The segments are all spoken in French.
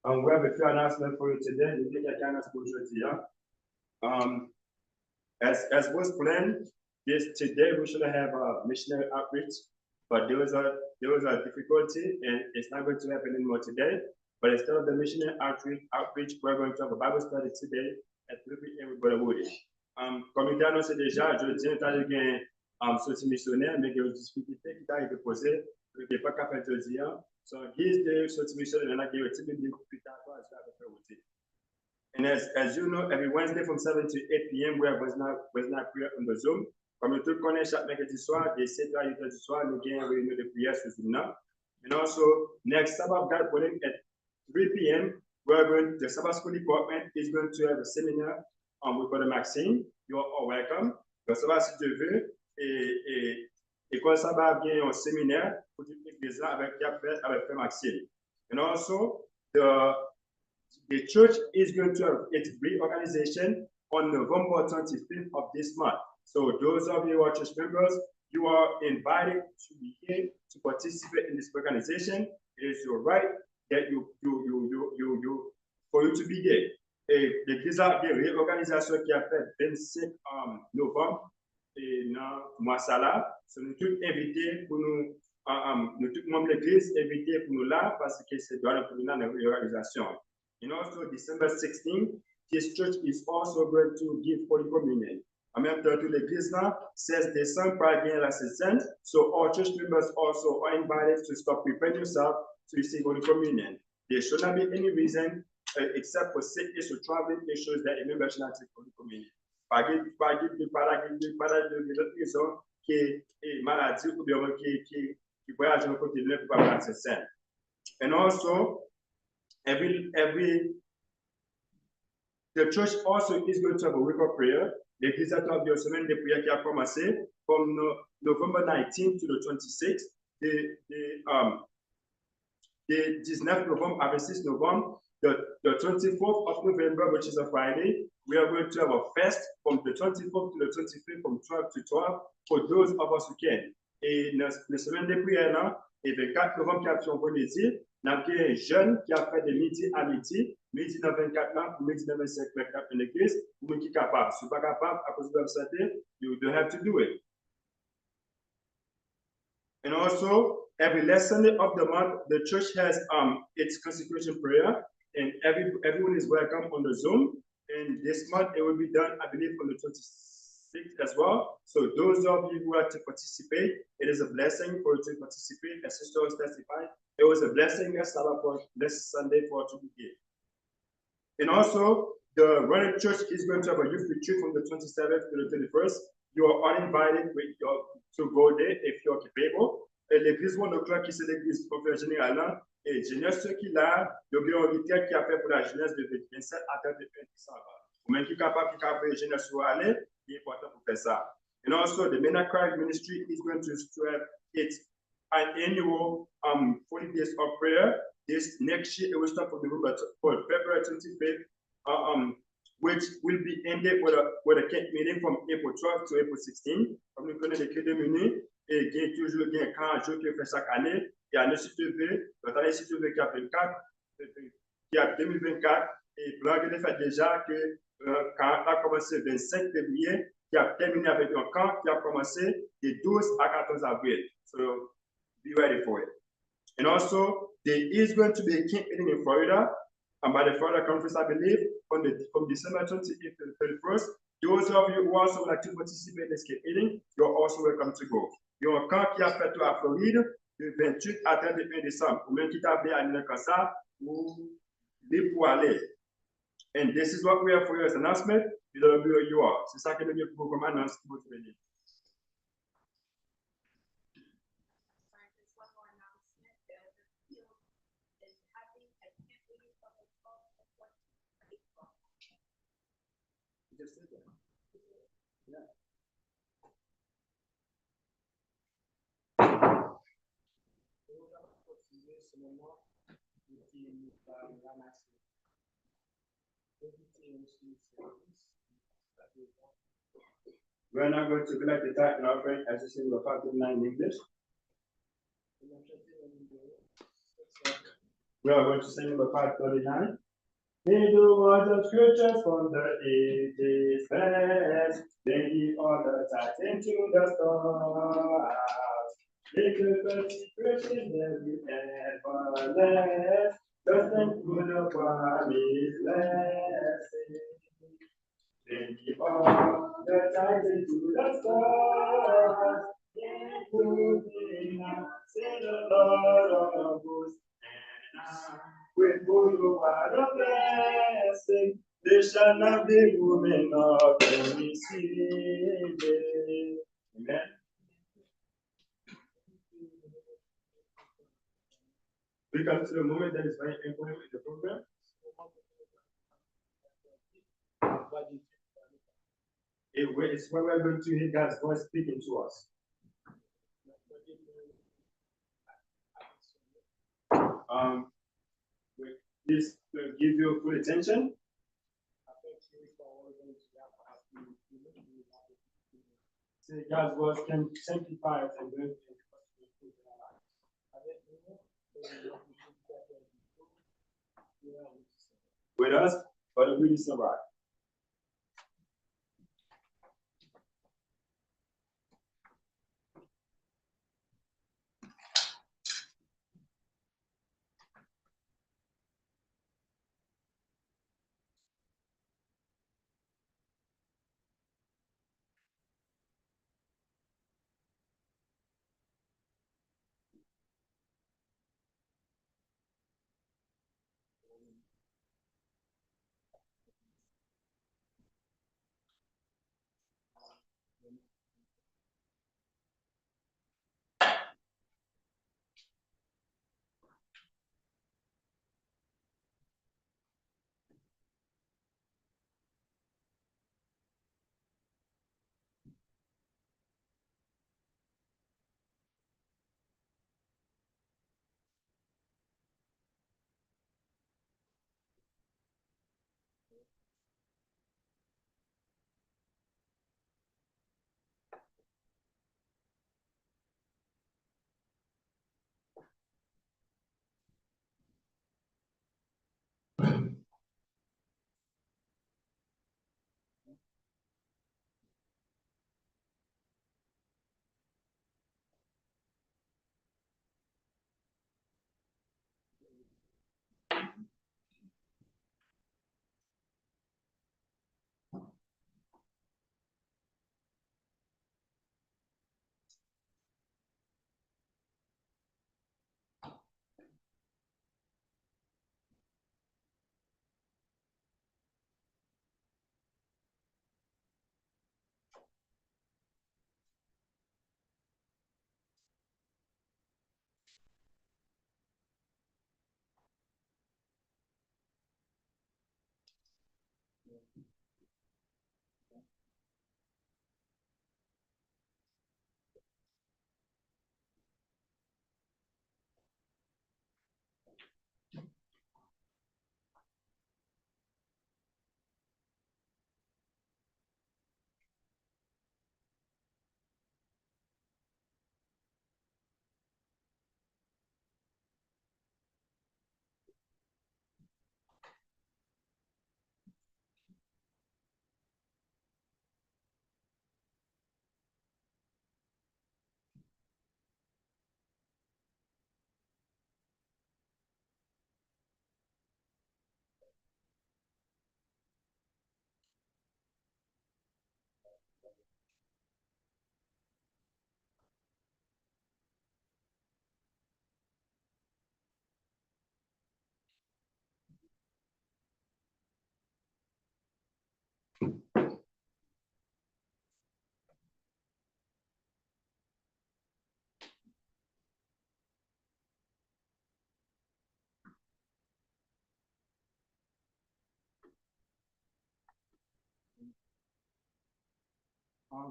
We have a few announcements for you today. We think I can ask for you. As was planned, today we should have a missionary outreach, but there was a difficulty, and it's not going to happen anymore today. But instead of the missionary outreach, we're going to have a Bible study today at 3 p.m. with Brother Woody. Comme il a annoncé déjà, je dis un sorti missionnaire, mais il y a une difficulté qui a été posée, il n'est pas capable de dire. So, guise de sorti missionnaire, il y en a qui ont été plus tard, and as you know, every Wednesday from 7 to 8 p.m., we have Wednesday prayer on the Zoom. Comme tout le connaît, chaque mercredi soir, de 7 à 8 heures du soir, nous avons une réunion de prière sur Zoom. And also, next Sabbath, God willing, at 3 p.m., the Sabbath School Department is going to have a seminar with Brother Maxine. You are all welcome. Le Sabbath, si tu veux, et quand ça va bien un séminaire pour toutes les gens avec Frère Maxime. And also, the church is going to have its reorganization on November 25th of this month. So those of you who are church members, you are invited to be here to participate in this organization. It is your right that for you to be there. Et l'église a des réorganisations qui a fait 25 novembre et dans mois ça là, nous tous invités pour nous tous membres de l'église invités pour nous là parce que c'est dans la réorganisation. And also December 16th, this church is also going to give Holy Communion. En même temps, toute l'église là, 16 décembre, par bien la Sainte. So all church members also are invited to stop preparing yourself to receive Holy Communion. There should not be any reason except for sickness or traveling issues that a member should not take Holy Communion. Pas de raison qui est maladie ou bien qui voyage dans le côté de l'œuvre pour pas passer sainte. And also, the church also is going to have a week of prayer. L'église a une semaine de prière qui a commencé from November 19th to the 26th. The 19 November à 26 November, the 24th of November, which is a Friday, we are going to have a fast from the 24th to the 25th from 12 to 12 for those of us who can. Et la semaine de prière là, et le 4 novembre qui a fait un vendredi, nous avons un jeune qui a fait de midi à midi 24 ans, midi 25 ans dans l'église, pour ceux qui sont capables. Si vous n'êtes pas capable, à cause de la santé, you don't have to do it. And also, every last Sunday of the month, the church has its consecration prayer, and everyone is welcome on the Zoom. And this month, it will be done, I believe, on the 26th as well. So those of you who are to participate, it is a blessing for you to participate. As sisters testified, it was a blessing this Sunday for to be here. And also, the running church is going to have a youth retreat from the 27th to the 31st. You are all invited to go there if you're capable. Et l'église 1 o'clock, qui c'est l'église conférence générale, et jeunesse ceux qui là, il y a un retrait qui a fait pour la jeunesse de 27 à 31 décembre. Ou même qui est capable de jeunesse sur aller, il est important pour faire ça. And also, the Menacry ministry is going to have its annual 40 days of prayer. This next year, it will start for February 25th, which will be ended with a camp meeting from April 12 to April 16. Comme nous connaissons les clés de menu, et il y a toujours 40 jours qui fait chaque année. Il y a le site TV, l'année site TV qui a 24, qui a 2024, et plan de fait déjà que quand a commencé le 25 février, qui a terminé avec un camp qui a commencé du 12 à 14 avril. So be ready for it. And also, there is going to be a camp meeting in Florida, and by the Florida conference, I believe, from December 28th to the 31st. Those of you who also would like to participate in this camp meeting, you're also welcome to go. Il y a un camp qui a fait à Floride du 28 à 31 décembre. Pour même qui t'a bien annulé comme ça, ou libre pour aller. And this is what we have for you as an announcement. You don't know where you are. C'est ça que nous avons comme annonce pour vous venir. We're not going to collect the tithe and offering as you see in the in English. We are going to sing number 539. He do what the scriptures from the ages past, then he ordered us into the stars. Make the consecration that we ever last, just thankful the promise blessing. Then he ordered us into the stars, including us, say the Lord of hosts, and with who are a blessing, they shall not be women of any sin. Amen. We come to the moment that is very important in the program. It's where we're going to hear God's voice speaking to us. Please give your full attention. Say God's voice can sanctify us and bring with us, but it really survive.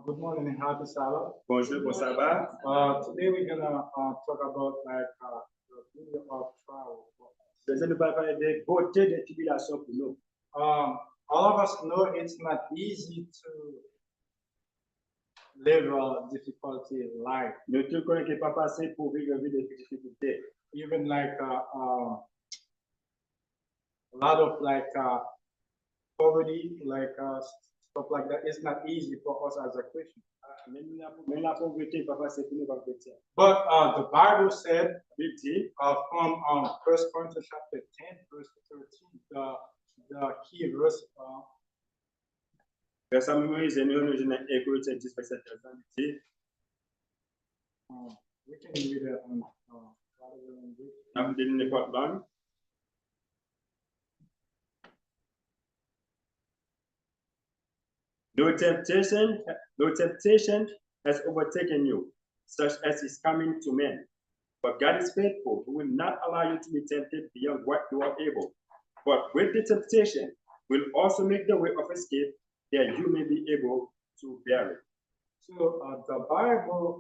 Good morning and happy Sabbath. Bonjour, bon sabbat. Today we're gonna talk about the beauty of travel. Aujourd'hui, nous allons parler des beautés des tribulations pour nous. All of us know it's not easy to live a difficulty life. Nous tous connaissons qu'il n'est pas facile pour vivre une vie de difficulté. Even like a lot of like poverty, like stuff like that. It's not easy for us as a Christian. But the Bible said, from 1 Corinthians chapter 10, verse 13, the key verse. We can read it on No temptation has overtaken you, such as is coming to men. But God is faithful, who will not allow you to be tempted beyond what you are able. But with the temptation, will also make the way of escape, that you may be able to bear it. So the Bible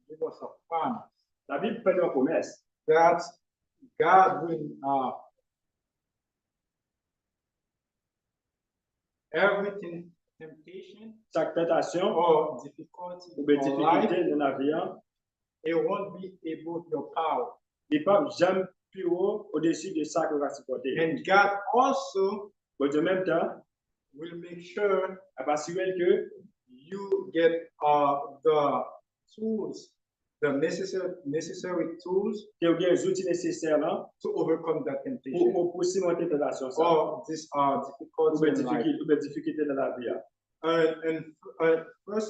gives us a promise. La Bible fait une promesse that God will everything temptation chaque tentation or difficulty ou or life, difficulté dans la vie, it won't be able your power. Il peut jamais plus haut au-dessus de ça qu'on va supporter. And God also Mais en même temps, will make sure assurer que you get the tools, the necessary tools que vous avez les outils nécessaires là to overcome that temptation pour surmonter tentation ça. or this difficulty in life. Difficulté dans la vie. In 1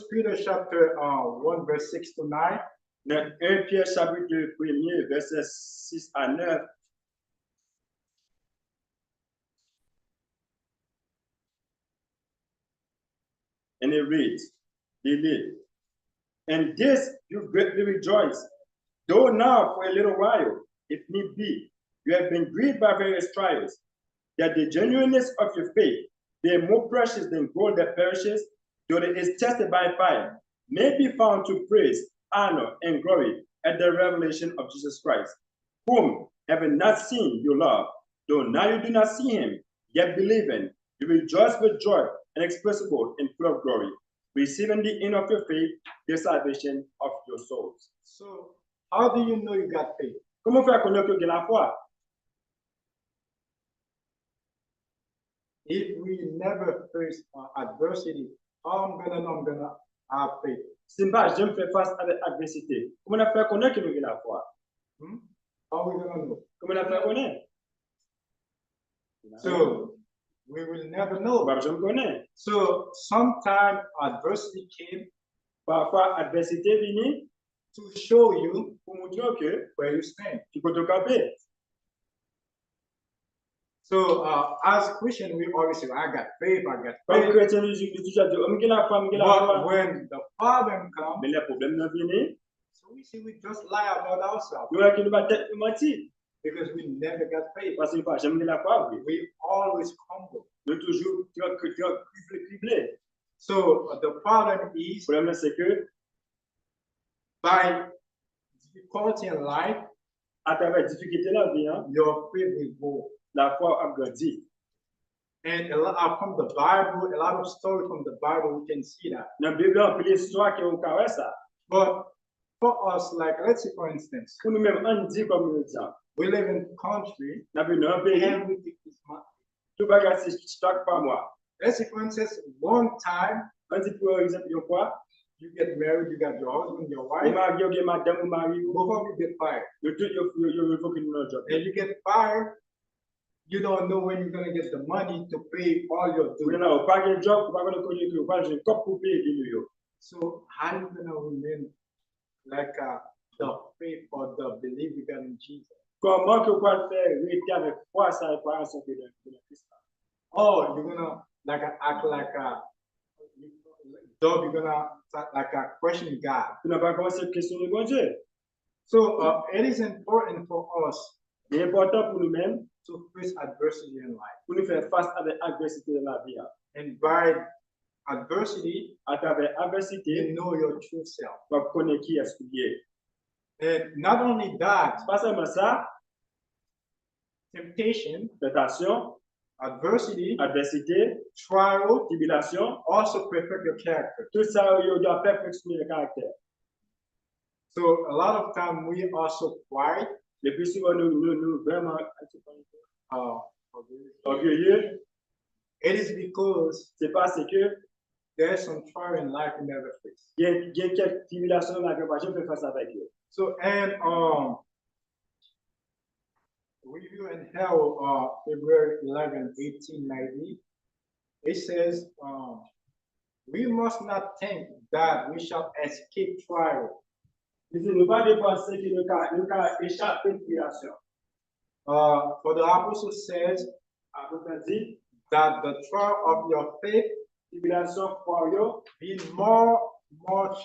Peter chapter 1 verse 6 to 9. Dans 1 Pierre chapitre 1er verset 6 à 9. And it reads, and this you greatly rejoice, though now for a little while, if need be, you have been grieved by various trials, that the genuineness of your faith, being more precious than gold that perishes, though it is tested by fire, may be found to praise, honor, and glory at the revelation of Jesus Christ, whom, having not seen, you love, though now you do not see him, yet believing, you rejoice with joy inexpressible and full of glory, receiving the end of your faith, the salvation of your souls. So, how do you know you got faith? Comment faire connaître que la foi? If we never face adversity, how I'm gonna have faith? Si pas je me fais face à l'adversité, comment on fait connaître que nous la foi? How we gonna know? Comment on fait connaître? So, we will never know. Je me connais. So sometimes adversity came. Parfois adversité vient to show you pour montrer que where you stand. Tu peux te camper. So as Christian, we always say, I got faith, I got faith. Comme chrétien, But when the problem comes, mais les problèmes ne viennent. So we see we just lie about ourselves. Nous qui nous battons mentir. Because we never got faith. Parce que jamais la foi. We always crumble. Nous toujours criblés. So the problem is, le problème c'est que by difficulty in life, à travers difficulté la vie, your faith will go. La foi a grandi. And a lot from the Bible, a lot of stories from the Bible, we can see that. Dans la Bible, on peut l'histoire qui est ça. But for us, like let's say for instance, pour nous-mêmes, on dit comme nous disons. We live in a country and we take this money. Tout bagage c'est chaque par mois. Let's say for instance, one time, on dit pour exemple, you get married, you got your husband, your wife. Both of you get fired. And you get fired, you don't know when you're gonna get the money to pay all your dues. So how are you gonna remain like the faith or the belief you got in Jesus? Comment que quoi faire rester avec foi ça et pas ensemble de Christ? Oh, you're gonna like act like a dog. You're gonna like a question God. Tu n'as pas commencé à questionner bon Dieu. So it is important for us. C'est important pour nous-mêmes to face adversity in life. Pour nous faire face avec adversité dans la vie. And by adversity, à travers adversité, you know your true self. Tu vas connaître qui est-ce que tu es. And not only that, pas seulement ça, temptation, tentation, adversity, trial, tribulation, also perfect your character. Tout ça, il doit perfectionner le caractère. So a lot of time we are so quiet. Le plus souvent, nous vraiment orgueilleux, it is because c'est parce que there's some trial in life we never face. il y a quelques tribulations dans la vie, je peux faire ça avec eux. So, and review in hell, February 11, 1890, it says, we must not think that we shall escape trial. Il dit, ne pas dépenser que le cas échappe à une tribulation. For the apostle says Apôtre dit, that the trial of your faith tribulation pour eux, being much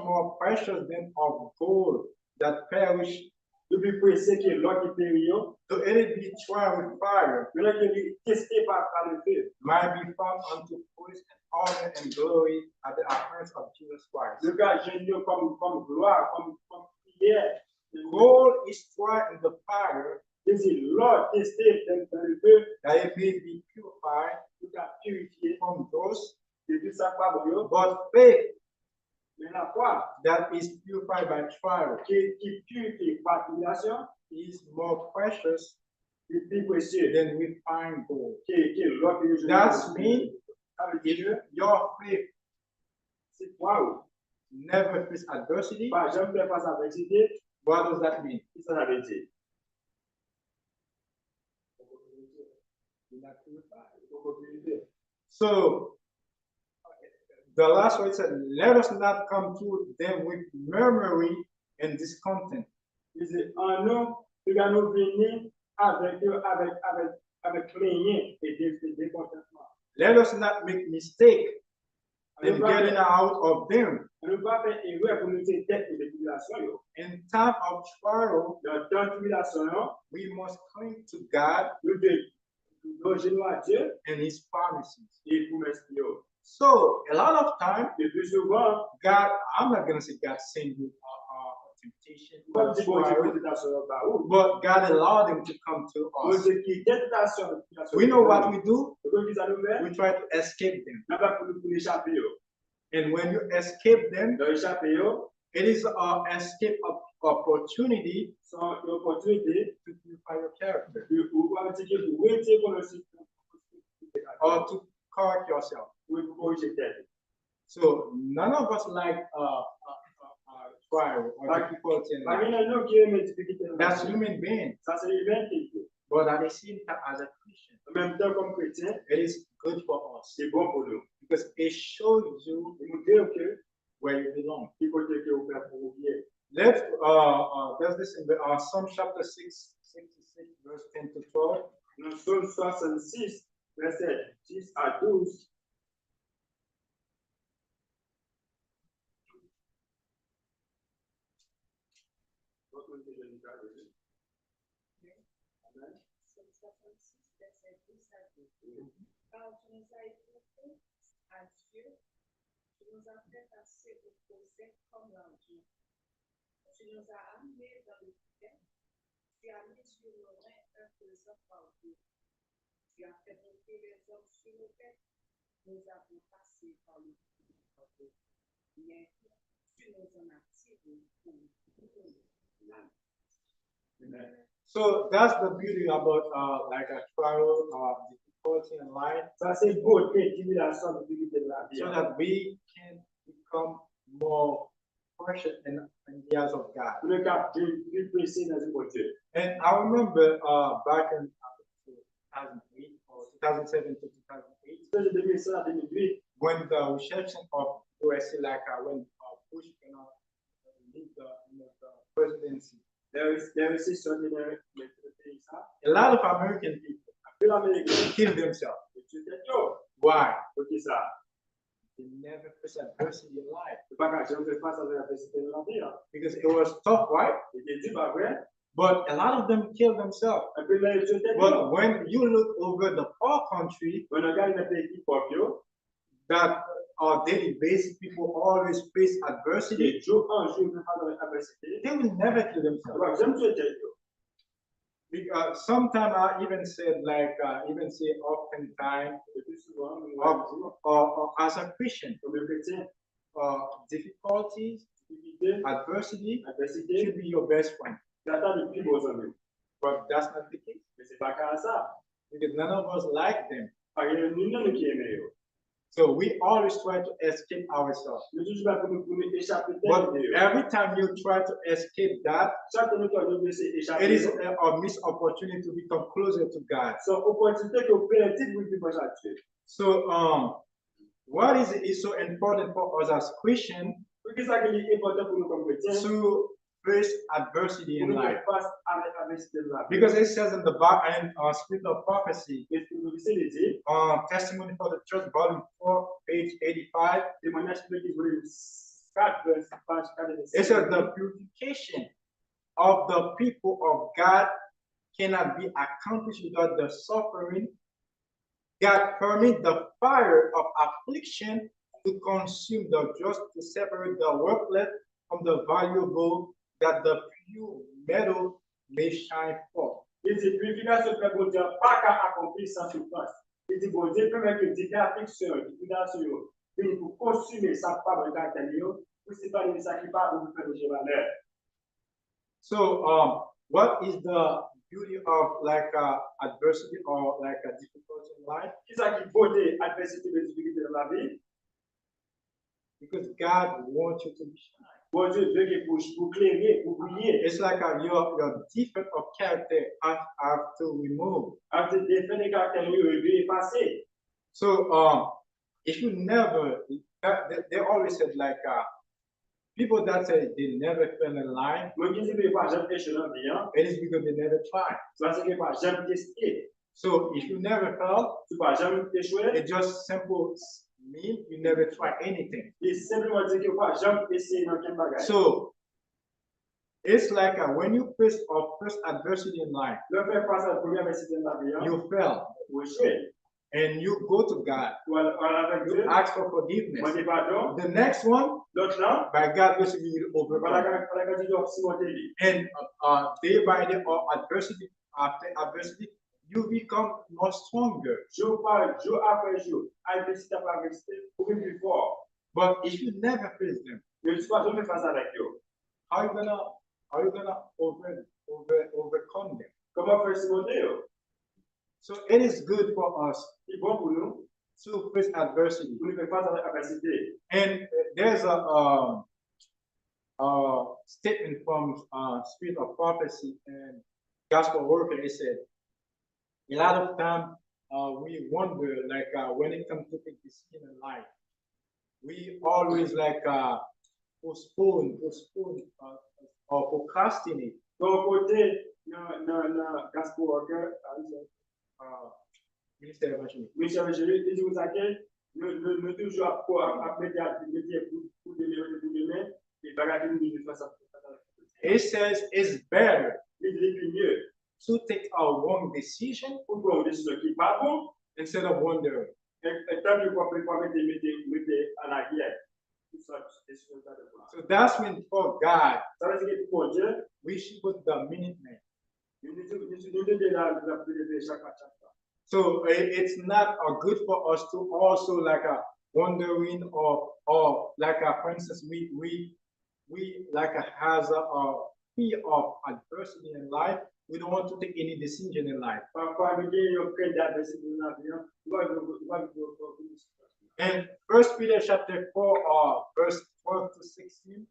more precious than of gold that perish, le plus précieux que l'or qui périt, though it be tried with fire, le qui est testé par le feu, might be found unto praise and honor and glory at the appearance of Jesus Christ. le cas génieux comme gloire, comme prière. Gold is tried in the fire, Il dit, l'or testé dans le feu, that it may be purified tout à purifié, from those, de tout ça par eux, but faith mais la foi that is purified by trial qui purifie par tribulation, is more precious le plus précieux than refined gold. que l'or que je That means if your faith c'est quoi? never face adversity. Pas jamais faire face à l'adversité, What does that mean? c'est ça la vérité. So the last word said, let us not come to them with murmuring and discontent. Il dit, en nous, nous venir avec plaigner et décontentement. Let us not make mistake in getting out of them. Ne pas faire erreur pour nous tête de tribulation. In time of trial, Dans temps de tribulation, we must cling to God nous devons genoux à Dieu and His promises. et promesses. So a lot of time, Le plus souvent, God, I'm not gonna say God sent you a temptation, comme or dit bon Dieu, trial, tentation par où? but God allowed them to come to Bon us. Dieu qui tentation de tribulation. We know what we do. We We try to escape them. n'a pas pour l'échapper. And when you escape them, Dans l'échapper, it is an escape of opportunity sans l'opportunité to purify your character de pouvoir dire que vous étiez pour le site or to correct yourself. pour corriger tête. So none of us like trial or difficulty in Pas life. qu'il y en a qui aiment les difficultés. That's human being. Ça, c'est l'humain qui fait. But at the same time, as a Christian, En même temps, comme chrétien, it is good for us c'est bon pour nous. because it shows you Il nous dit que where you belong. il faut que vous faites pour vous bien. There's this in the Psalm chapter 66, verse 10 to 12. Dans Psaume 66, verset 10 à 12. Car tu nous as écoutés à Dieu, tu nous as fait passer au procès comme l'argent. Tu nous as amenés dans le fait, tu as mis sur nos reins un pesant fardeau. Tu as fait monter les hommes sur nos têtes, nous avons passé par le fardeau. Mais tu nous en as tiré pour nous. So that's the beauty about like a trial, difficulty in life, Ça, c'est beau, tribulation, difficulté de la vie. so that we can become more precious in the eyes of God. Pour le cas de précis dans une voiture. And I remember back in 2008 or 2007 to 2008, De 2007 à 2008, when the reception of USA, like when Bush leave the presidency, there is a certain a lot of American people peu l'Amérique, kill themselves. tu te dis, oh, Why? ok, ça. They never face adversity in life C'est pas grave, je vais face à l'adversité de la vie. because it was tough, right? Et tu dis, pas vrai? But a lot of them kill themselves. Et puis, là, tu te dis, But when you look over the poor country, on regarde les pays qui portent, that on daily basis people always face adversity, et jour en jour, ils font l'adversité. they will never kill themselves. J'aime te dire, Because sometimes I even said like even say oftentimes le plus souvent, or as a Christian, comme le chrétien, difficulties, difficulté, adversity adversité, should be your best friend. j'attends le plus beau amis. But that's not the case. Mais c'est pas qu'à ça. Because none of us like them. Parce que nous n'avons qui aimé eux. So we always try to escape ourselves. Nous toujours pas pour nous échapper But de eux. every time you try to escape that, Chaque fois que nous essayons d'échapper, it is a missed opportunity to become closer to God. c'est une opportunité que vous perdez pour vivre à Dieu. So what is so important for us as Christians Pour que ça qui est important pour nous comme chrétiens, to face adversity pour in nous life? faire face avec adversité de la vie. Because it says in the Bible, Spirit of Prophecy, Et ce que nous essayons de dire, Testimony for the Church, Volume 4, page 85, témoignage de l'Église, volume 4, verset page 4 et it says the purification of the people of God cannot be accomplished without the suffering. God permit the fire of affliction to consume the just, to separate the worthless from the valuable, that the pure metal may shine forth. Il dit, purification fait bon Dieu, pas qu'à accomplir sans souffrance. Il dit, bon Dieu, permet que des afflictions, des tribulations, viennent pour consumer sa part de caractère, pour séparer ça qui part pour faire de valeur. So, what is the beauty of like adversity or like a difficulty in life? Qui ça qui vaut des adversités, des difficultés dans la vie? Because God wants you to shine. Bon Dieu veut que pour clairer, pour briller. It's like your defect of character have to remove. Avec des défauts de caractère, il veut effacer. So, if you never, they always said like people that say they never fell in line, Moi, qui dis que pas jamais péché dans la vie, hein, it is because they never tried. parce que pas jamais testé. So, if you never fell, Tu pas jamais échoué. it just simple mean you never try anything. Et simplement dire que pas jamais essayé dans quel bagage. So, it's like when you face adversity in life, Le faire face à la première adversité dans la vie, hein, you fell ou échoué. and you go to God, Ou avec you Dieu, ask for forgiveness. demander pardon. The next one, L'autre là, by God, basically you will voilà overcome. quand tu dois surmonter lui. And day by day, or adversity after adversity, you become more stronger. Jour par jour après jour, adversité après adversité, pour vivre plus fort. But if you never face them, Mais tu vas jamais face avec eux. how you gonna overcome them? Comment faire surmonter eux? So it is good for us C'est bon pour nous, to face adversity. pour nous faire face avec adversité. And there's a statement from Spirit of Prophecy and Gospel Worker. It said, a lot of time we wonder, like when it comes to take decision in life, we always like postpone or procrastinate. Donc, côté, dans Gospel Worker, Minister Evangelist. Michel Angélique, il dit vous savez, nous toujours à mettre pour demain, et bagager nous face à It says it's better il dit mieux to take a wrong decision pour prendre une décision qui n'est pas bon, instead of wondering. et tant que pour mettre à la guerre. So that's when for God, Ça veut dire que pour Dieu, we should put the minute man. nous devons la chaque fois. So it's not good for us to also like wondering or like for instance we like has a fear of adversity in life. We don't want to take any decision in life. And First Peter chapter 4 verse 12 to 16.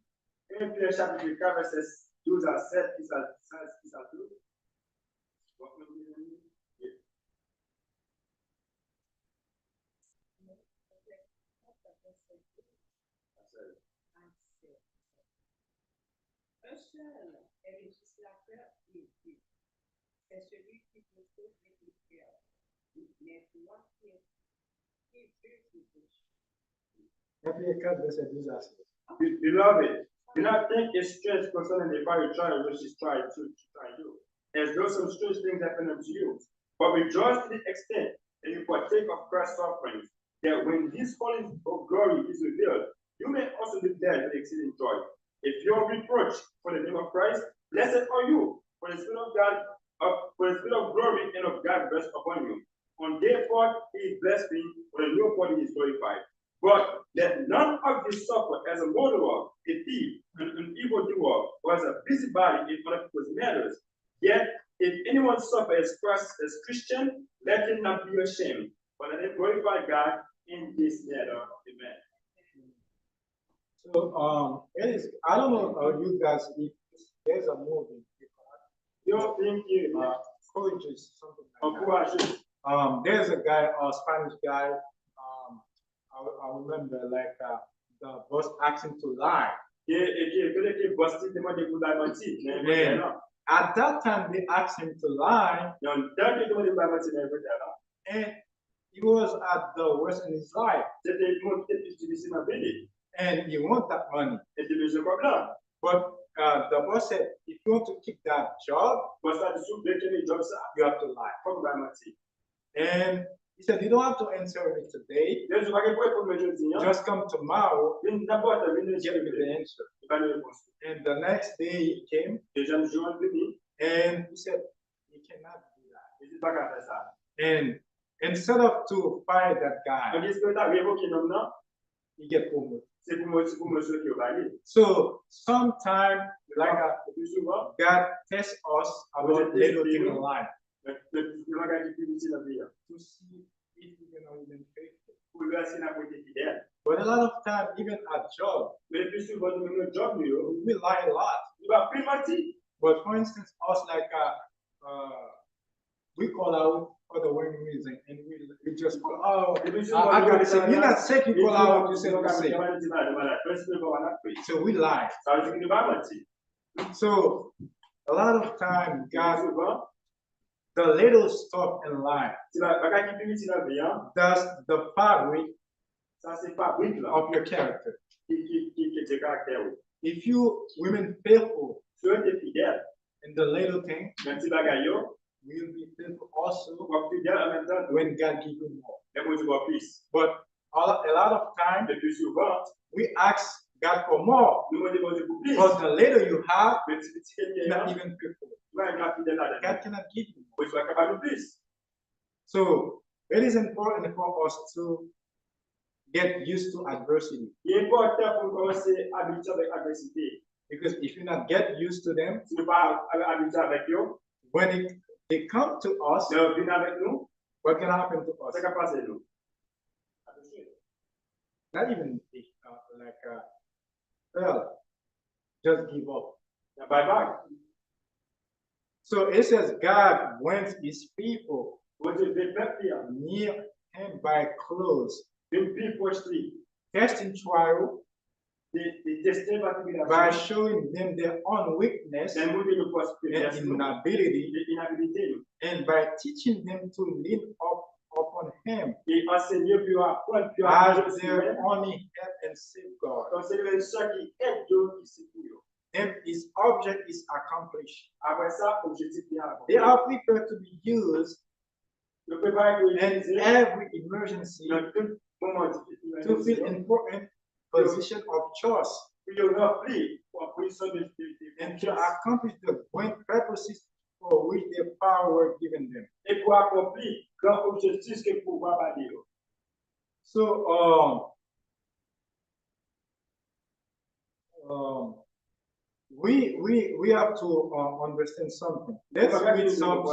Un seul est législateur et Dieu. C'est celui qui peut sauver les cœurs. Mais toi qui es Dieu qui péche. Chapter 4 verset 12 à 16. Beloved, do not think it's strange concerning the very trial which is trying to you, as though some strange things happen unto you. But rejoice to the extent that you partake of Christ's sufferings, that when his holy glory is revealed, you may also be glad with exceeding joy. If your reproach for the name of Christ, blessed are you, for the Spirit of God, for the Spirit of glory and of God rests upon you. On day 4, he is blasphemed, for the new body is glorified. But let none of you suffer as a murderer, a thief, an evildoer, or as a busybody in other people's matters. Yet if anyone suffers as Christ as Christian, let him not be ashamed, but let him glorify God in this matter. Amen. So it is. I don't know you guys if there's a movie. Yo, thank you. Courageous, something Of like that. course. There's a guy, a Spanish guy. I remember like the boss asked him to lie. Yeah. At that time, they asked him to lie, and he was at the worst in his life, and he want that money. But the boss said, if you want to keep that job, you have to lie. And he said, you don't have to answer me today. Just come tomorrow, give me the answer. And the next day he came, and he said, he cannot do that. And instead of to fire that guy, he get promoted. So sometimes, like God tests us about little things in life to see if we can even faithful. But a lot of time, even at job, we lie a lot. But for instance, us like we call out for the wrong reason, and we just call, oh, I got to say, you're not sick, you call out, you say you're sick. So we lie. So a lot of time, God, the little stuff in life, that's the fabric of your character. If you remain faithful in the little thing, we will be faithful also when God gives you more. But a lot of time, we ask God for more. But the little you have, you're not even faithful. God cannot give you more. So it is important for us to get used to adversity. Because if you not get used to them, when they come to us, what can happen to us? Not even well, just give up. Bye-bye. So it says God wants his people near him by close, testing trial, by showing them their own weakness and inability, and by teaching them to lean up upon him as their only help and safeguard. And his object is accomplished. They are prepared to be used in every emergency to fill important position of choice and to accomplish the great purposes for which their power were given them. So we have to understand something. Let's read some.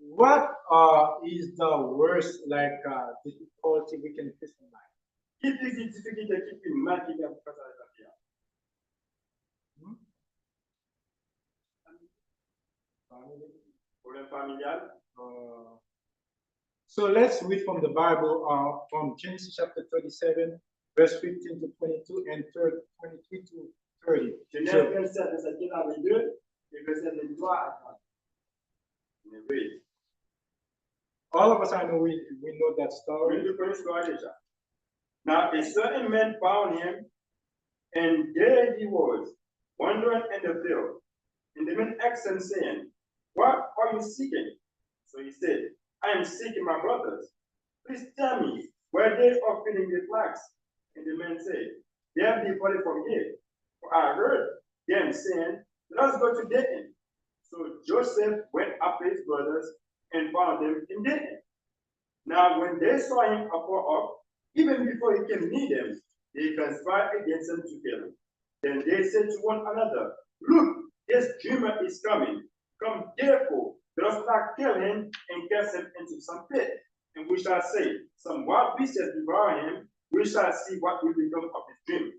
What is the worst difficulty we can face in life? So let's read from the Bible from Genesis chapter 37, verse 15 to 22 and 23 to 30. All of us, I know we know that story. Now a certain man found him, and there he was, wandering in the field. And the man asked him, saying, what are you seeking? So he said, I am seeking my brothers. Please tell me where they are feeding the flax. And the man said, they have departed from here. For I heard them saying, let us go to Dayton. So Joseph went after his brothers and found them in Dayton. Now when they saw him afar off, even before he came near them, they conspired against him to kill him. Then they said to one another, look, this dreamer is coming. Come therefore, let us not kill him and cast him into some pit. And we shall say, some wild beast has devoured him. We shall see what will become of his dream.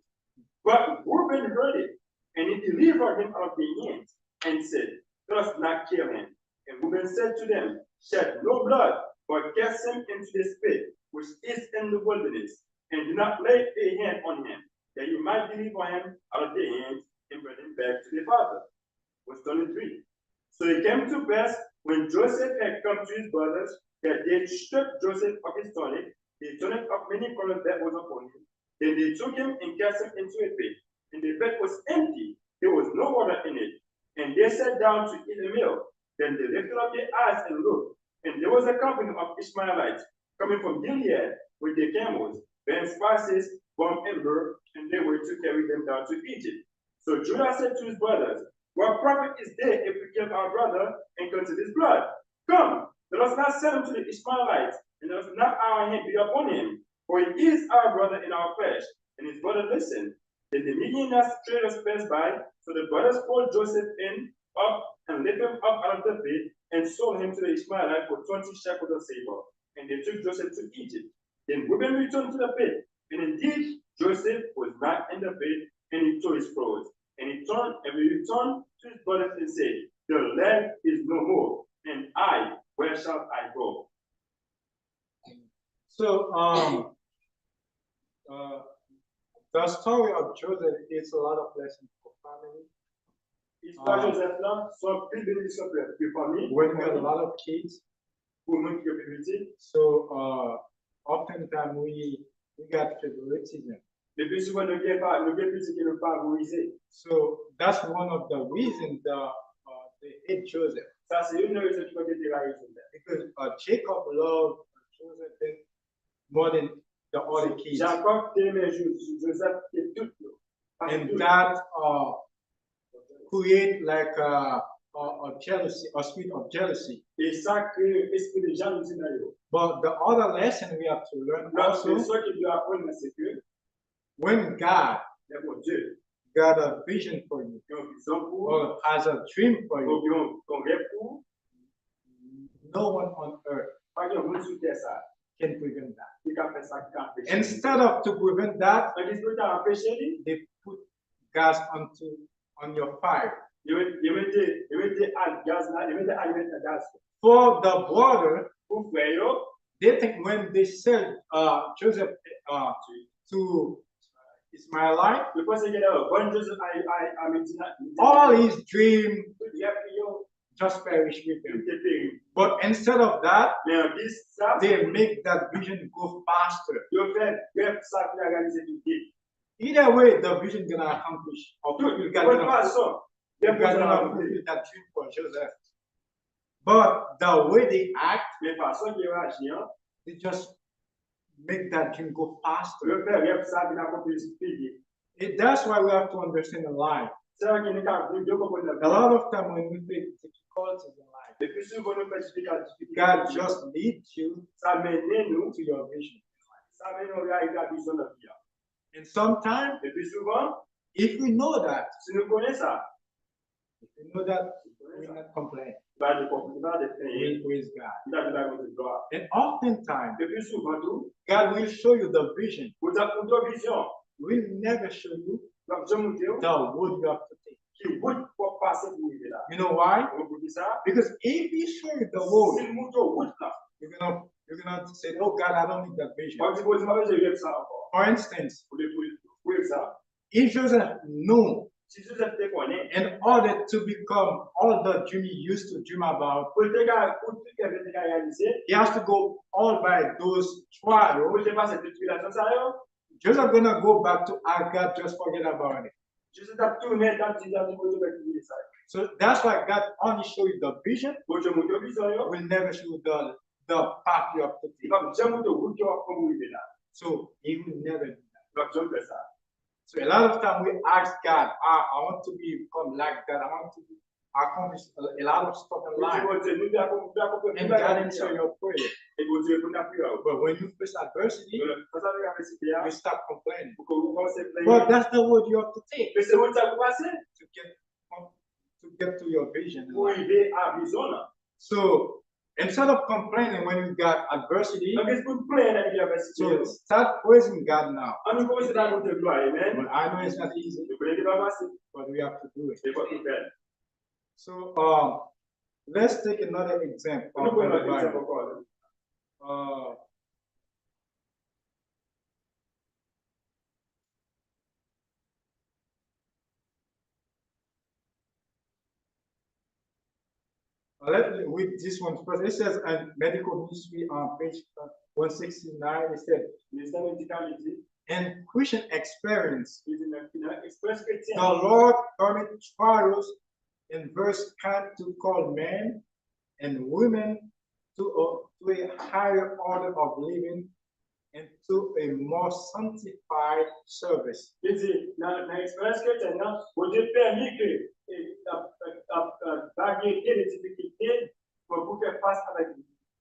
But Reuben heard it, and he delivered him out of their hands, and said, let us not kill him. And Reuben said to them, shed no blood, but cast him into this pit, which is in the wilderness, and do not lay a hand on him, that you might deliver him out of their hands, and bring him back to their father. Verse 23. So it came to pass, when Joseph had come to his brothers, that they stripped Joseph of his tunic, they turned up many colors that was upon him. Then they took him and cast him into a pit, and the pit was empty, there was no water in it. And they sat down to eat a meal. Then they lifted up their eyes and looked, and there was a company of Ishmaelites coming from Gilead with their camels, bearing spices, balm and myrrh, and they were to carry them down to Egypt. So Judah said to his brothers, what profit is there if we kill our brother and consider his blood? Come, let us not sell him to the Ishmaelites, and let us not our hand be upon him, for he is our brother in our flesh. And his brother listened. Then the Midianites traders passed by, so the brothers pulled Joseph up and lifted him up out of the pit, and sold him to the Ishmaelites for 20 shekels of silver. And they took Joseph to Egypt. Then Reuben returned to the pit, and indeed Joseph was not in the pit, and he tore his clothes. And he returned to his brothers and said, the land is no more, and I, where shall I go? So, the story of Joseph is a lot of lessons for family. Histoire Joseph là, sont plus bénédictions pour la famille. When we have a lot of kids, Pour nous qui sommes petits. so oftentimes we got favoritism. Le plus souvent, nous sommes petits qui nous favorisés. So that's one of the reasons they hate Joseph. Ça, c'est une raison qui peut être réalisée. Because Jacob loved Joseph more than the other kids. Jacob aimait Joseph que tout. And that create like a jealousy, a spirit of jealousy. Et ça crée esprit de jalousie dans eux. But the other lesson we have to learn L'autre also, leçon qu'il doit apprendre, c'est que when God mon Dieu, got a vision for you qui a une vision pour, or has a dream for you, qui a un rêve pour, no one on earth pas qu'il y a un monde sur terre ça, can prevent that. qui a fait ça, qui a empêché. Instead of to prevent that, Tandis que tu as empêché lui, they put gas on your fire. il mettait à gaz là, il mettait allumer le gaz. For the brother, Pour frère yo, they think when they sell Joseph to Ismailite, je pense qu'il y a un bon Joseph à Médina. all his dream Il y a yo, just perish with il him. était péri. But instead of that, Mais en plus ça, they make that vision go faster. il fait rêve ça qui a réalisé tout dit. Either way, the vision gonna accomplish. Or De you toute gonna façon, fulfill that dream for Joseph. But the way they act, mais façon qu'il réagit, they just make that dream go faster. il fait rêve ça qui a accompli plus vite. That's why we have to understand the life. C'est vrai qu'il n'y a pas de comprendre A lot of time when we face difficulties in life, le plus souvent nous faisons difficulté. God just leads you Ça mène nous, to your vision. ça mène nous à la vision de vie. And sometimes, Le plus souvent, if we know that, si nous connaissons ça, we're not complaining. il va de comportement de We pain, praise God. il va de la gloire. And oftentimes, Le plus souvent tout, God will show you the vision. pour ta vision, Will never show you comme je vous dis, the road you have to take. qui route pour passer pour arriver là. You know why? On vous dit ça, Because if He show you the road, si le moto route là, you're gonna say, "Oh God, I don't need that vision." on dit, bon, je vais ça encore. For instance, Pour ça, if Joseph knew si Joseph te connaît, in order to become all the dream he used to dream about, pour te réaliser, he has to go all by those trials. pour te passer toute tribulation, ça yo, Joseph gonna go back to ask God, just forget about it. Joseph t'a tourné dans le petit pour te faire ça. So that's why God only show you the vision, Pour te montrer vision yo, will never show you the path you have to il take. va jamais montrer route qui va pour arriver là. So he will never do that. Donc je fais ça. So a lot of time we ask God, I want to become like that. I want to accomplish a lot of stuff in life. And God answer your prayer. Et vous Dieu pour la prière. But when you face adversity, Quand ça vient avec ces prières, you start complaining. pour que vous commencez à But plaindre. that's the road you have to take Mais c'est où ça vous passez? to get to your vision. in pour life. arriver à la vision là. So instead of complaining when you got adversity, Donc, est-ce que vous plaît avec la so start praising God now. On nous commence à monter gloire, amen. But I know it's not easy, Je connais pas facile, but we have to do it. c'est pas tout faire. So let's take another example Nous from prenons the un exemple Bible. encore. Let's read this one first. It says in medical ministry on page 169, it said, Ministère médical, il dit, in Christian experience, il dit, dans l'expérience the chrétienne, Lord permit trials in verse kind to call men and women to a higher order of living and to a more sanctified service. il dit, dans l'expérience chrétienne, bon Dieu permet que variété de difficultés pour faire face avec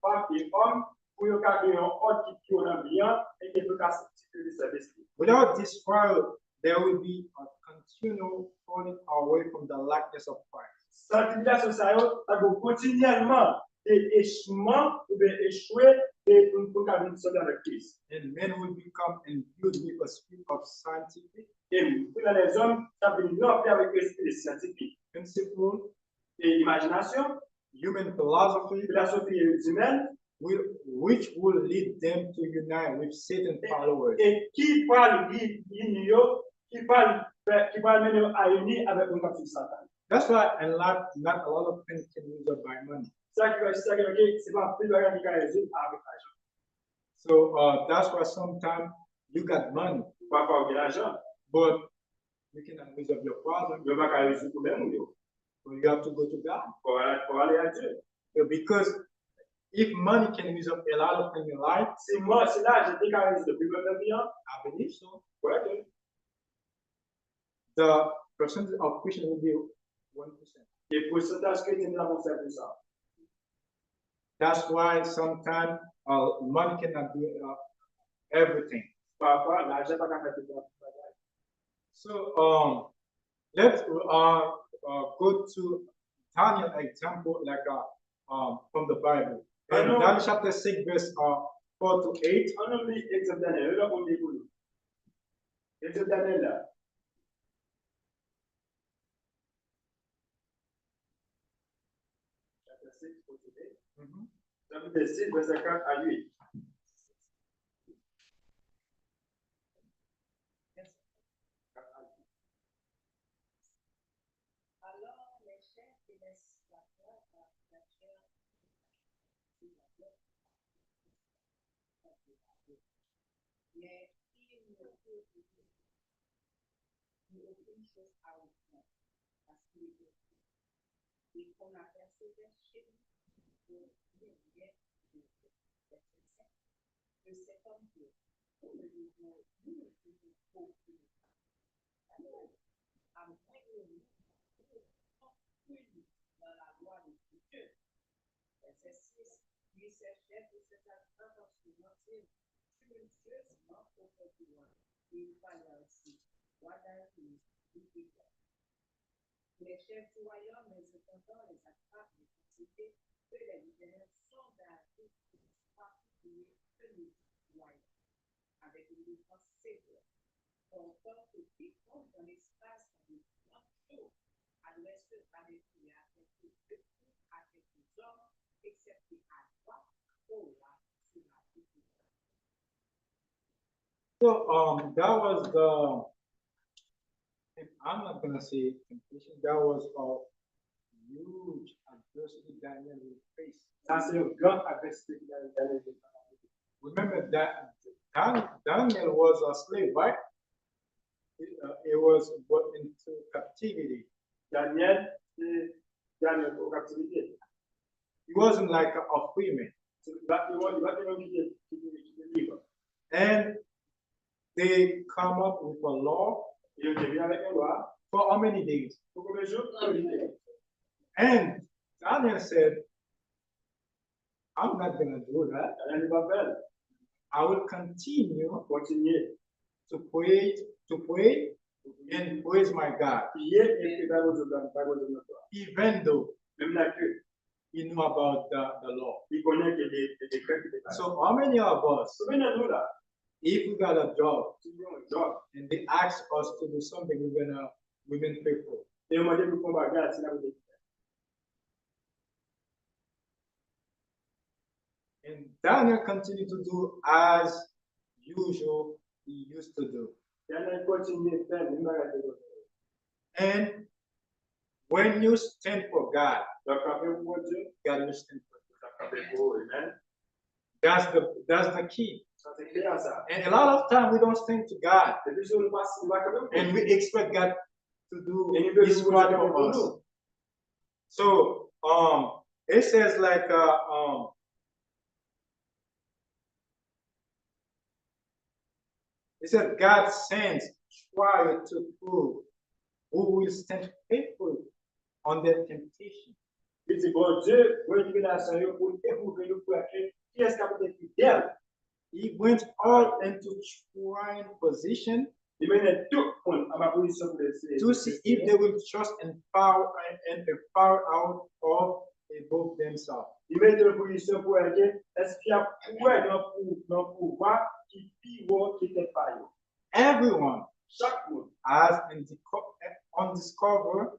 femmes et hommes, pour y avoir un ordre qui est bien et qui peut sanctifier le service. Without this trial, there will be a continual falling away from the likeness of Christ. Sanctification, ça va continuellement échouement ou bien échouer et pour qu'à une sorte avec Christ. And men will become imbued with a spirit of scientific, Et pour les hommes, ça veut dire non avec l'esprit scientifique principle, et imagination, human philosophy, philosophie humaine, which will lead them to unite with Satan followers. et qui parle qui parle mener à unir avec une capsule Satan. That's why in life, not a lot of things can use up by money. Ça c'est pas plus de rien qui résoudre avec l'argent. So that's why sometimes you got money, Parfois, il y a l'argent, but you cannot use up your problem. mais pas qu'à résoudre le problème. So you have to go to God. Pour aller à Dieu. So because if money can use up a lot of things in life, Si moi, c'est là, j'ai dit qu'à résoudre le problème bien, I believe so. ouais, The percentage of Christian will be 1%. et pour ce tâche que nous avons fait pour ça. That's why sometimes money cannot do everything. Parfois, l'argent pas qu'à faire tout ça. So let's go to Daniel example like from the Bible. And Daniel chapter 6 verse 4 to 8. On a mis exemple Daniel, là on est pour nous. Exemple Daniel là. Chapitre 6, chapitre 6, verset 4 à 8. Alors les chefs et les esclaves approchèrent mais ils ne purent dire aucune chose à aucun, parce qu'il était fou. Et qu'on apercevait chez lui de lumière de cet homme Dieu. Nous ne devons aucune à moins que nous dans la loi de Dieu. Verset 6, lui ses chefs et ses agents mentir silencieusement auprès du roi. Et il fallait ainsi, voilà qui les chefs du royaume, mais cependant les attrapent de cité que les libéraux sont d'avis particulier que nous voyons, avec une défense sévère. Pourtant, que quiconque dans l'espace de 30 jours à l'ouest va détruire avec deux avec les hommes, excepté à droite, au là, sur la vie. So that was the, I'm not gonna say temptation, that was a huge adversity Daniel will face. Ça, c'est une grande adversité qu'il a Daniel. Remember that Daniel was a slave, right? He was put into captivity. Daniel, c'est Daniel en captivité. He wasn't like a free man. Il va te quitter libre. And they come up with a law Il vient avec une loi. for how many days? Pour combien de jours? And Daniel said, I'm not gonna do that. Daniel va faire. I will continue Continuer to pray And praise my God, Prier et préparer vos paroles de notre part. even though Même là que he knew about the law. il connaît que des décrets qui dépassent. So how many of us, Combien de nous là, if we got a job si nous avons un job, and they ask us to do something, we've been faithful. et on m'a dit pour qu'on va regarder, c'est là où il est. And Daniel continued to do as usual he used to do. Et on a continué à faire, nous m'avons dit. And when you stand for God, Donc, après, pour Dieu, God will stand for you. après pour eux, amen. That's the key. Ça, c'est clair, ça. And a lot of time we don't stand to God Et puis, si on passe, on va quand même. and we expect God to do Et il veut his nous part faire for us. nous. So it says like it said God sends trial to prove who will stand faithful on their temptation. Il dit, bon Dieu, vous êtes nation pour éprouver nous pour être qui est-ce qui a été fidèle. He went all into trying position Il menait tout le monde à ma position pour essayer. to see if they will trust and power out of above themselves. Il met dans la position pour être est-ce qu'il y a dans le pouvoir qui pire qui était pas eux. Everyone Chaque monde. has undiscovered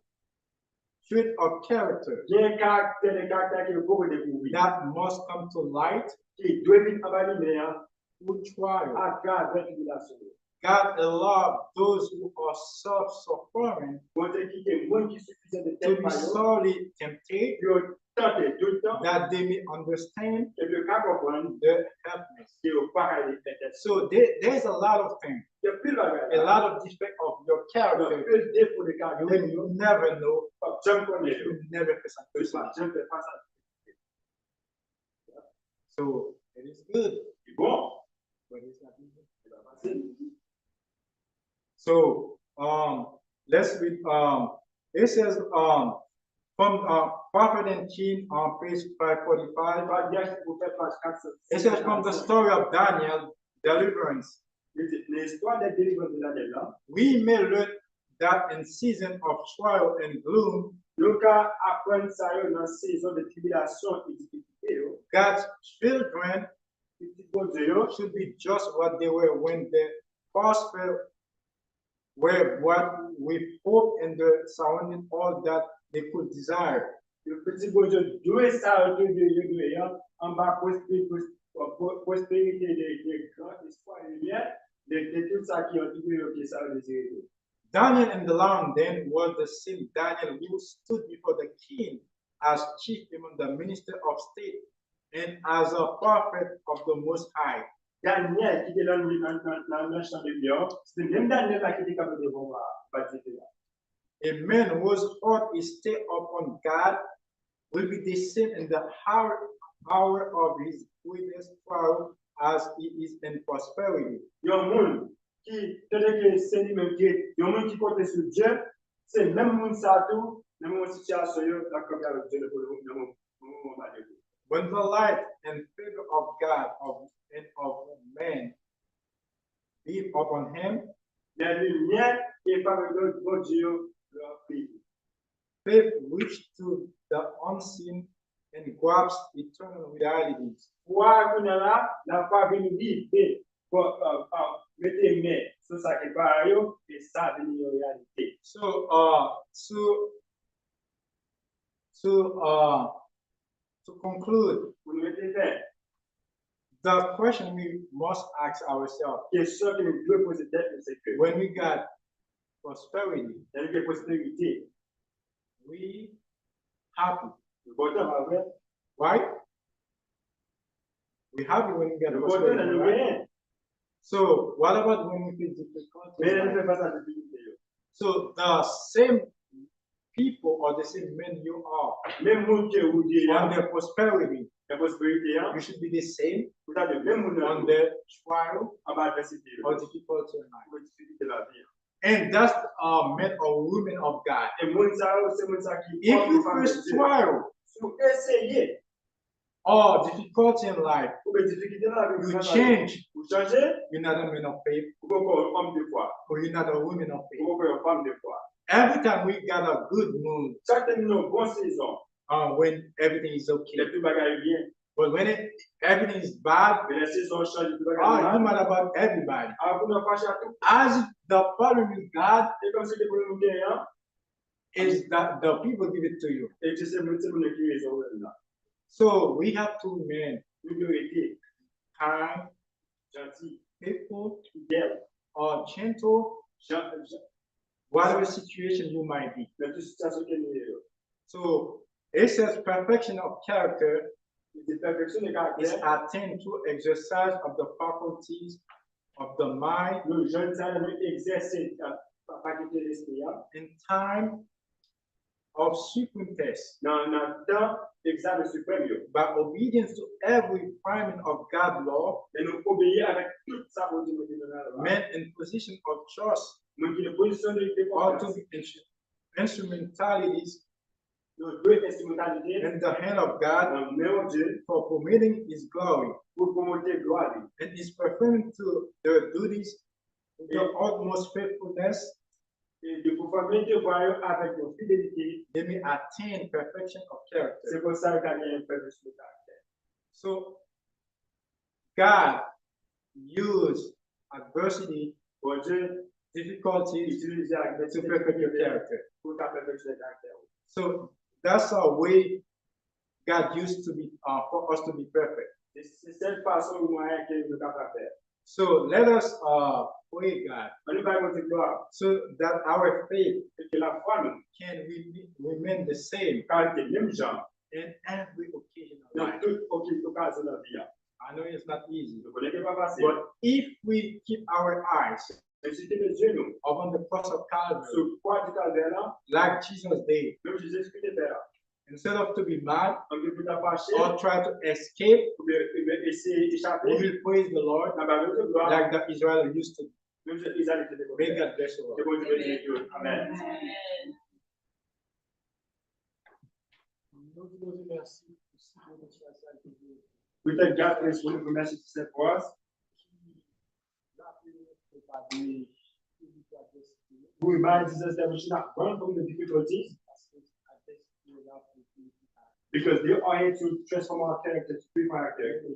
trait of character Il y a un caractère, des caractères qui est beaucoup découvert. that must come to light Qui doit être en bas de lumière through trial. à grâce de la tribulation. God allowed those who are self-suffering Bon Dieu qui est moins qui suffisait de to tête be par eux. sorely tempted Ils ont tenté tout le temps that they may understand et le cas comprendre the helpless. qui est au pareil des têtes. So there's a lot of things, Il y a plus de a bagages. lot of defect of your Il y a character. plus de défauts de You caractère. will never know. J'aime connaître. You will never face a Je person. sais pas, j'aime faire ça. So it is good, C'est bon. but it's not easy. C'est pas facile. So let's read. It says from Prophet and King on page 545. Pas dire qu'il faut faire page 4. It says from the story of Daniel deliverance. L'histoire des délivrances de Daniel là. We may learn that in season of trial and gloom, Nous cas apprendre ça dans la saison de tribulation et difficulté. God's children Petit bon Dieu. should be just what they were when they prosper, were what we hope and the surrounding all that they could desire. Le petit bon Dieu doit ça de Dieu en bas prospérité des grands espoirs et lumière de tout ça qui ont trouvé ça désiré. Daniel and the lion then was the same Daniel who stood before the king as chief among the minister of state and as a prophet of the Most High. Daniel qui était dans le champ de lion, c'est même Daniel là qui était capable de voir baptiser là. A man whose heart is stayed upon God will be the same in the hour of his greatest trial as he is in prosperity. Yon monde qui c'est-à-dire que c'est lui-même qui yon monde qui compte sur Dieu, c'est même monde ça tout, même une situation yo la comme avec Dieu pour le moment malheureux. When the light and favor of God and of man be upon him, La lumière et par le bon Dieu leur pays. faith reached to the unseen and grasps eternal realities. Foi qu'on a là, la foi vient nous vivre pour mettre main sur ça qui par yo et ça devient une réalité. So, to conclude, Pour nous mettre fait, the question we must ask ourselves question que nous devons poser tête, c'est que when we got prosperity, dans une prospérité, we happy, le bonheur va vrai, right? We happy when we get le bonheur prosperity, n'a right? rien, So, what about when we feel difficult? mais elle ne fait pas ça depuis le So, the same people or the same men you are même monde que vous dites, on their prosperity, la prospérité, you should be the same vous avez le même monde on the trial en bas de cette or difficulty in life. pour difficulté de la vie. And that's men or women of God. Et monde ça, c'est monde ça qui If you face trial, si vous essayez or difficulty in life, ou bien difficulté dans la vie, you change. vous changez, You're not a man of faith, vous pouvez encore un homme de foi, or you're not a woman of vous faith. pouvez une femme de foi. Every time we got a good mood, Chaque fois que nous avons une bonne saison, when everything is les okay. tout bagages bien, But when everything is bad, mais la saison change, tout you bagages mal. mad about everybody. Alors, vous n'avez pas à tout. As if the problem with God Et comme si les problèmes gagnent, is that the people give it to you. et je sais, vous ne qui les ont là. So we have to remain Nous devons être kind, gentils, faithful, fidèles, or gentle, whatever situation you might be. dans toute situation que nous sommes. So it says perfection of character La perfection de is caractère, attained through exercise of the faculties of the mind nous jeunes hommes exercer la faculté d'esprit in time of supreme test dans le temps d'examen suprême. by obedience to every requirement of God's law, Et nous obéir avec toute sa volonté de Dieu. men in position of trust Nous qui nous position de or to confiance, be instrumentalities nous deux instrumentalités in the hand of God dans le nom de Dieu for permitting His glory pour promoter gloire. and is performing to their duties with the utmost faithfulness, Et de pouvoir bien devoir avec notre fidélité, they may attain perfection of character. c'est pour ça qu'il y a une perfection de caractère. So God used adversity, Bon Dieu, difficulties utilise la to perfect your character. pour ta perfection de caractère. So that's a way God used to be for us to be perfect. C'est cette façon ou moyen que nous sommes capables de faire. So let us pray God On ne va pas montrer gloire, so that our faith et que la foi nous, can remain the same caractère, même genre, in every occasion of dans life. toute occasion de la vie. I know it's not easy, Nous connaissons pas facile. but if we keep our eyes Mais si tu les yeux nous, upon the cross of Calvary, sur le poids du calvaire là, like Jesus did, même Jésus Christ est là. instead of to be mad On ne peut pas fâcher, or try to escape, ou bien essayer we d'échapper. will praise the Lord Dans la de gloire, like the Israelites used to. même si ils allaient te May découvrir. God bless you all. Que bon Dieu bénisse Dieu. Amen. We thank God for His wonderful message He sent for us. Who reminds us that we should not run from the difficulties because they are here to transform our character, to prepare our character.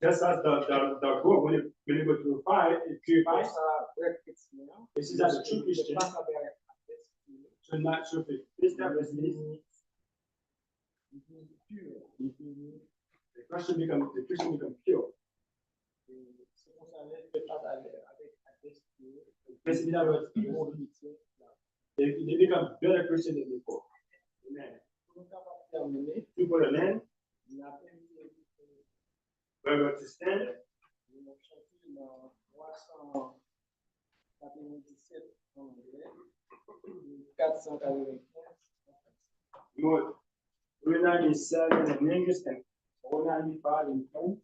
Just as the gold, when it been able to refine it purifies, this is as a true Christian to not show the Christian become pure. They become better Christian than before. Amen. People are learn, we're going to stand. More 397 in English and 495 in French.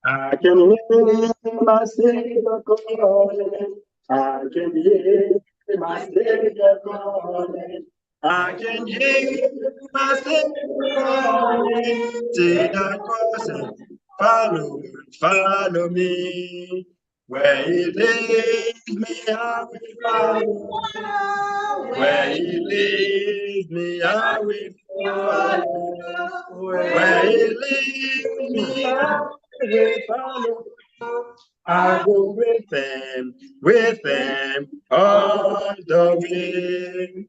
I can hear my Savior calling. I can hear my Savior calling. I can hear my Savior calling. Take the cross and follow me. Where He leads me, I will follow. Where He leads me, I will follow. Where He leads me, I will follow. I go with them all the way.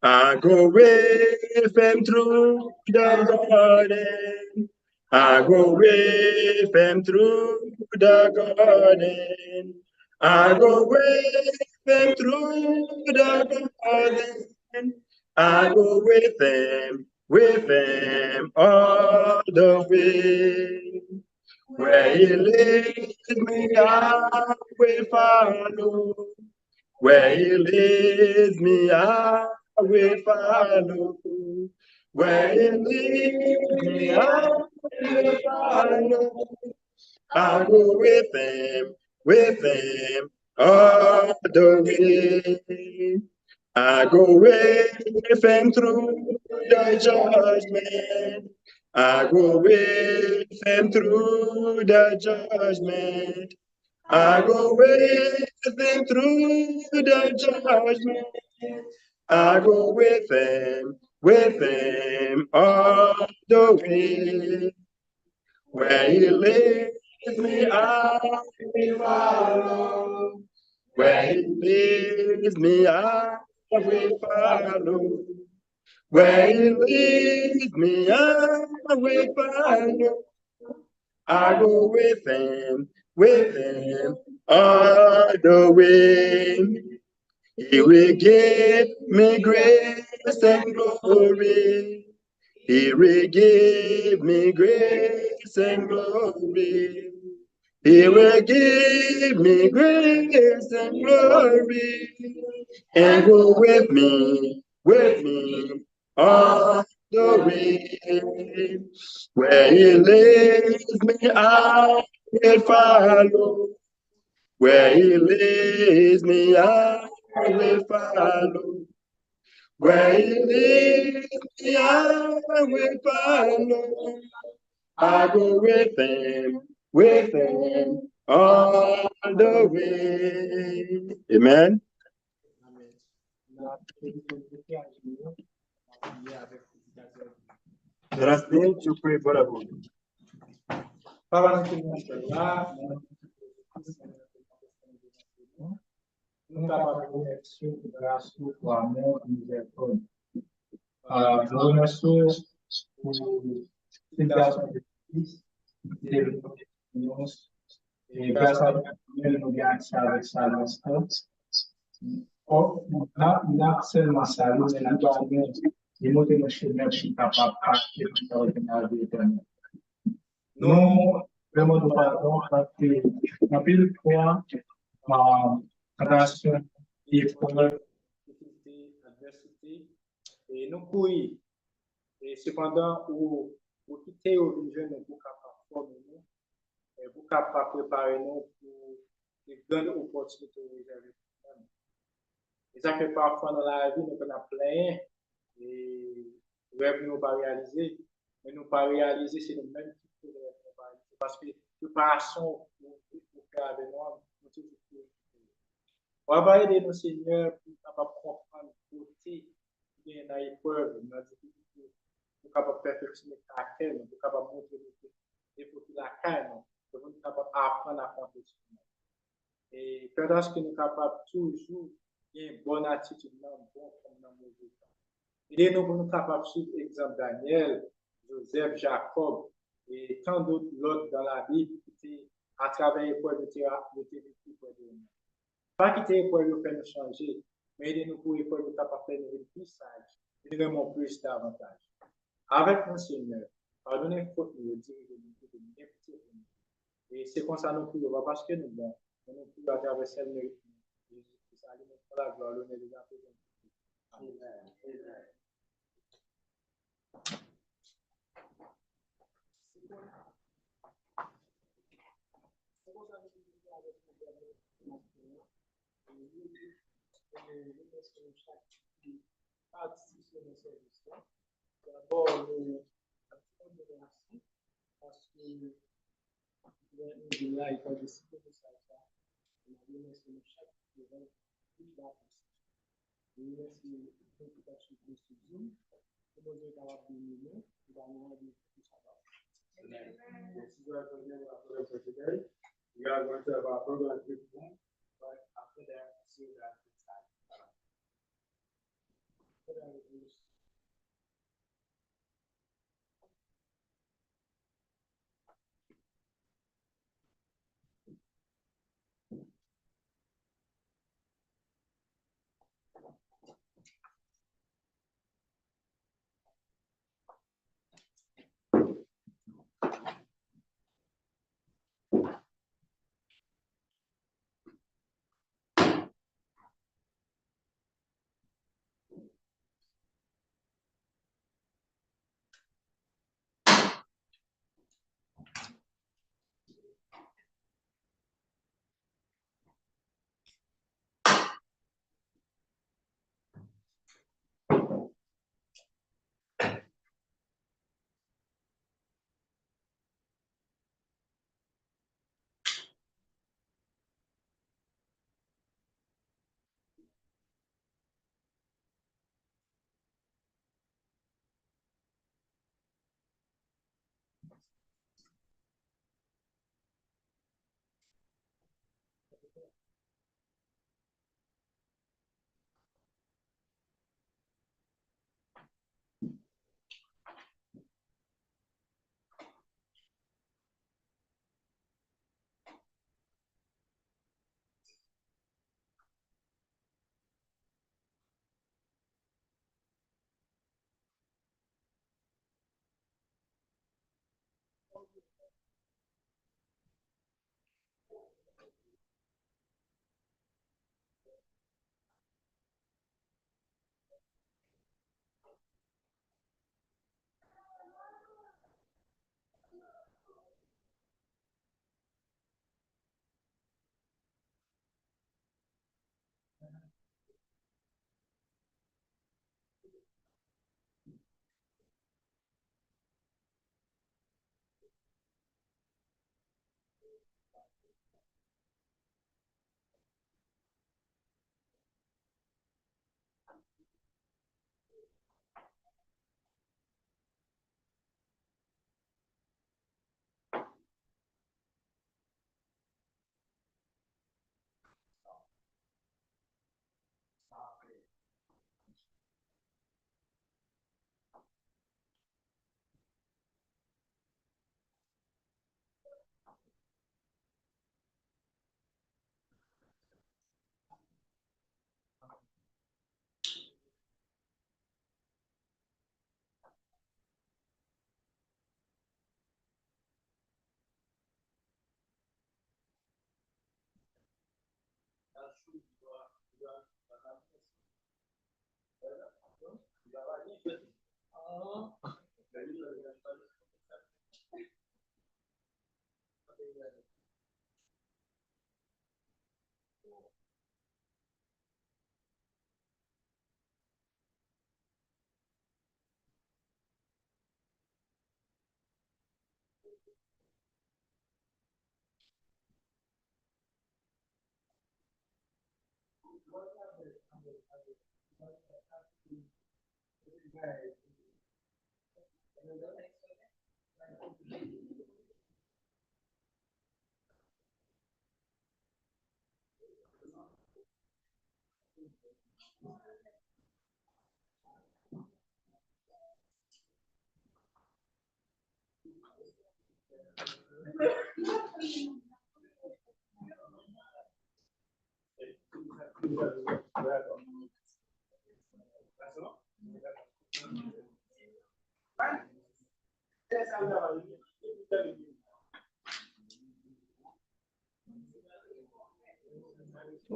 I go with them through the garden. I go with them through the garden. I go with them through the garden. I go with them all the way. Where he leads me, I will follow. Where he leads me, I will follow. Where he leads me, I will follow. I go with him all the way. I go with him through the judgment. I go with him through the judgment. I go with him through the judgment. I go with him all the way. Where he leads me, I will follow. Where he leads me, I will follow. Where he leads me, I will follow. I go with him all the way. He will give me grace and glory. He will give me grace and glory. He will give me grace and glory. And go with me all the way. Where he leads me, I will follow. Where he leads me, I will follow. Where he leads me, I will follow. I go with him all the way. Amen. Let us begin to pray for the Lord. Para nous là, nous capables de remercier grâce pour amour et miséricorde. Nous remercions pour l'intégration de Christ, et grâce à nous, nous avons accès avec ça l'instant. Là, seulement ça, nous avons démontré nos chemins qui sont capables de partir dans la vie éternelle. Nous, vraiment, nous parlons parce que, en pile fois, attention, épreuve, adversité, et nous courir. Et cependant, pour quitter au vision, nous sommes capables de former nous, et nous sommes capables de préparer nous pour les grandes opportunités réservées pour nous. Et ça fait parfois dans la vie, nous avons plein et rêves nous pas réaliser, mais nous pas réaliser, c'est le même type de rêve nous pas réaliser. Parce que préparation pour faire avec nous, nous toujours on va aider nos seigneurs pour comprendre le côté qui est dans l'épreuve, dans la difficulté, pour capable perfectionner le caractère, pour capable montrer les côtés de la carne, pour nous capable apprendre à compter sur nous. Et pendant ce que nous sommes capables toujours une bonne attitude, bon comme dans nos vies. Et nous sommes capables de suivre l'exemple Daniel, Joseph, Jacob et tant d'autres dans la Bible qui à travers l'épreuve de nous. Pas quitter l'épreuve pour nous changer, mais aidez-nous pour l'épreuve pour capable faire nous plus sages et vraiment plus davantage. Avec mon Seigneur, pardonnez faute nous diriger nous bien petit. Et c'est comme ça nous prions, parce que nous bon, nous prions à travers celle de Jésus-Christ, à lui mettre la gloire, l'honneur des appels. Amen. D'abord, nous remercions parce que là, il faut décider de ça. Nous remercions chaque jour toute la personne. Nous remercions pour tout à ce que nous faisons. Nous sommes capables de nous, nous allons dire tout ça. Merci. are going to have a program with them, but after that, see that it's time.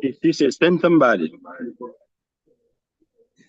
Ici, c'est Saint-Tambali.